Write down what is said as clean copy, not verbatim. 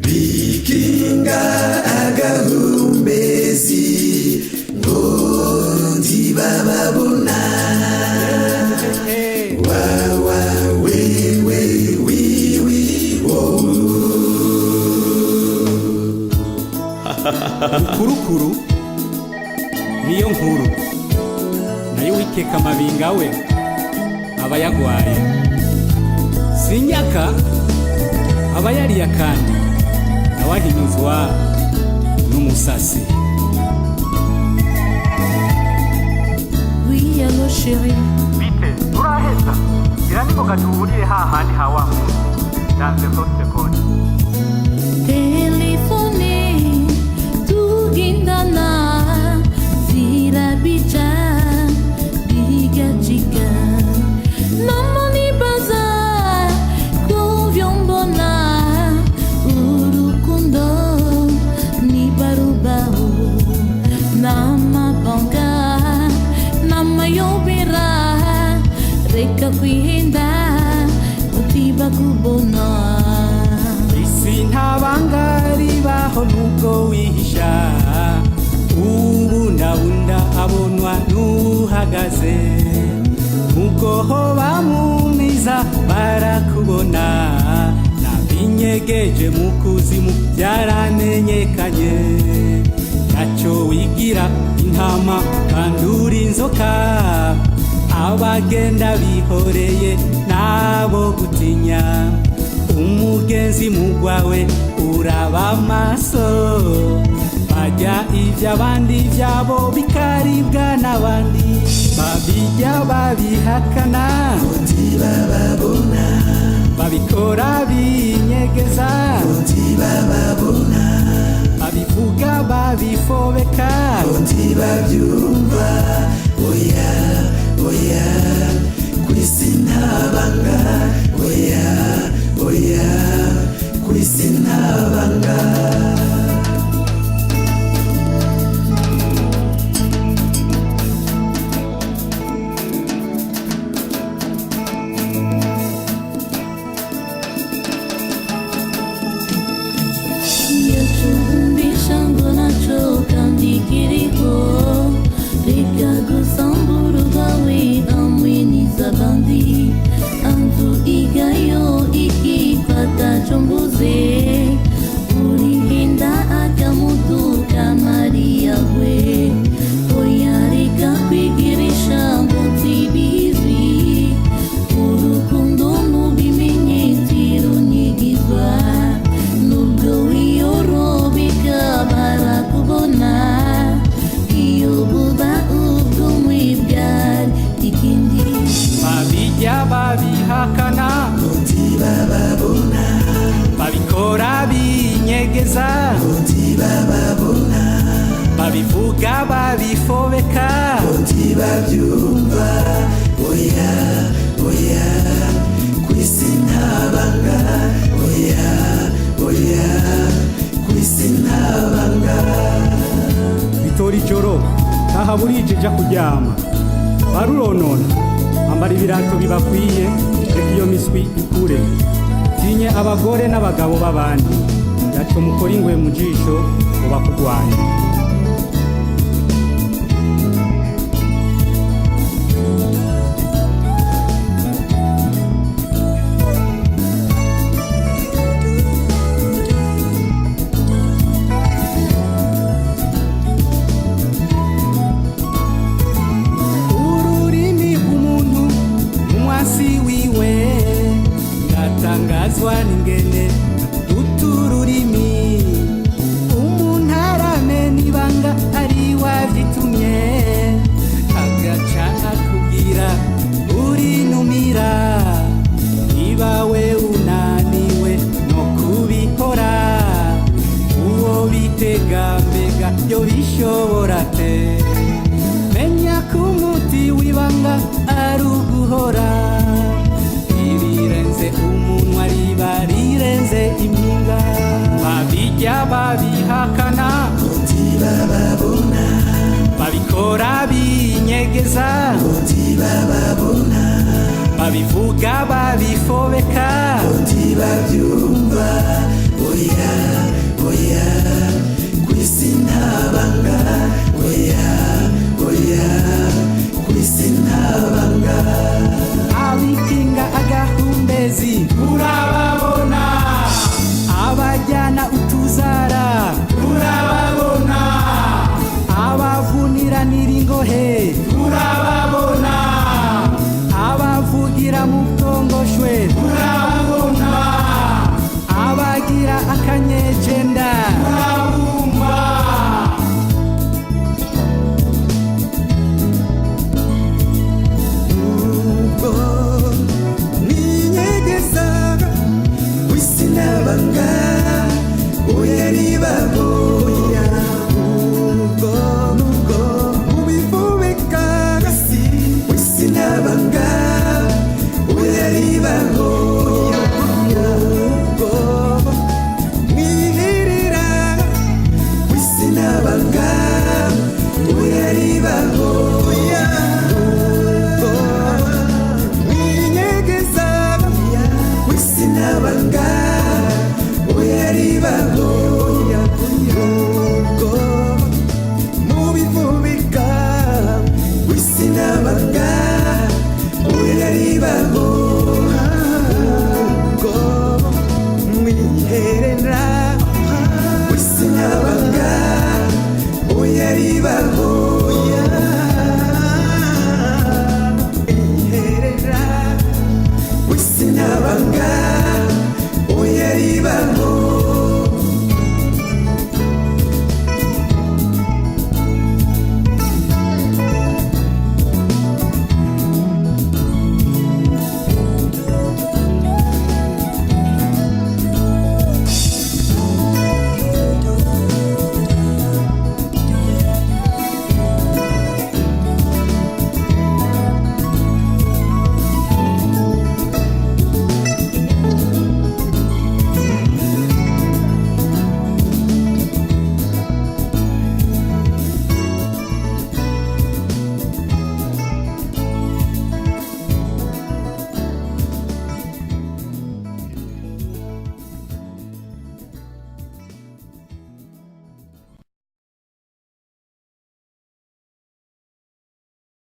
bikinga agahumbezi ngo ntibababona wawa wewe wiwi kurukuru niyo nkuru nayo wikeka amabinga we aba yagwaye sinyaka aba yariye kandi nawahinyuzwa n'umusasi. Oui, allô chérie. Bite, uraheza gira niko gatuhuriye hahandi hawamu danze sote koni Telefone tugindana zirabica bigacika namoni baza kuvyombona urukundo ni barubaho namabanga namayobera reka kwihenda utiba kubona isi ntabanga ribaho nubwo wihisha ubundabunda abonwa n'uhagaze nubwo hoba mumiza barakubona nabinyegeje mu kuzimu byaramenyekanye ntacyo wigira intama kandi uri inzoka abagenda bihoreye nabo gutinya umugenzi mugwawe uraba amaso bajya iby'abandi byabo bikaribwa n'abandi babijya babihakana ntibababona babikora binyegeza ntibababona babivuga babifobeka ntibabyumva oya oya kwisi ntabanga oya oya kwisi ntabanga yacumbisha ngo nacoka ndikiriho reka gusambura ubwawe amwiniza bandi anzu igayo ikifata chombuze urihinda akamutu kamaria we oya reka kwigirisha ngo nsibizi urukundo nubimenyetso runyigizwa nubwo wiyorobeka barakubona iyo buba ubw'umwibyari ikindi babijya babihakana ntibababona babikora binyegeza ntibababona babivuga babifobeka ntibabyumva oya oya kwisi ntabanga oya oya kwisi ntabanga bitora ijoro taha burije ja kuryama baruronona ambara ibirato bibakwiye reka iyo miswi ikure tinye abagore n'abagabo b'abandi ndaco mukora ingwe mu jisho ngo bakugwanye tangazwa n'ingene utururimi umuntu aramena ibanga ari wavyitumye agaca akubwira urinumira niba we unaniwe no kubikora uwo bitega mbega yo bishobora te menya ko umuti w'ibanga ari uguhora irirenze umunwa riba rirenze impinga babijya babihakana ntibababona babikora binyegeza ntibababona babivuga babifobeka ntibabyumva oya oya kwisi ntabanga oya oya kwisi ntabanga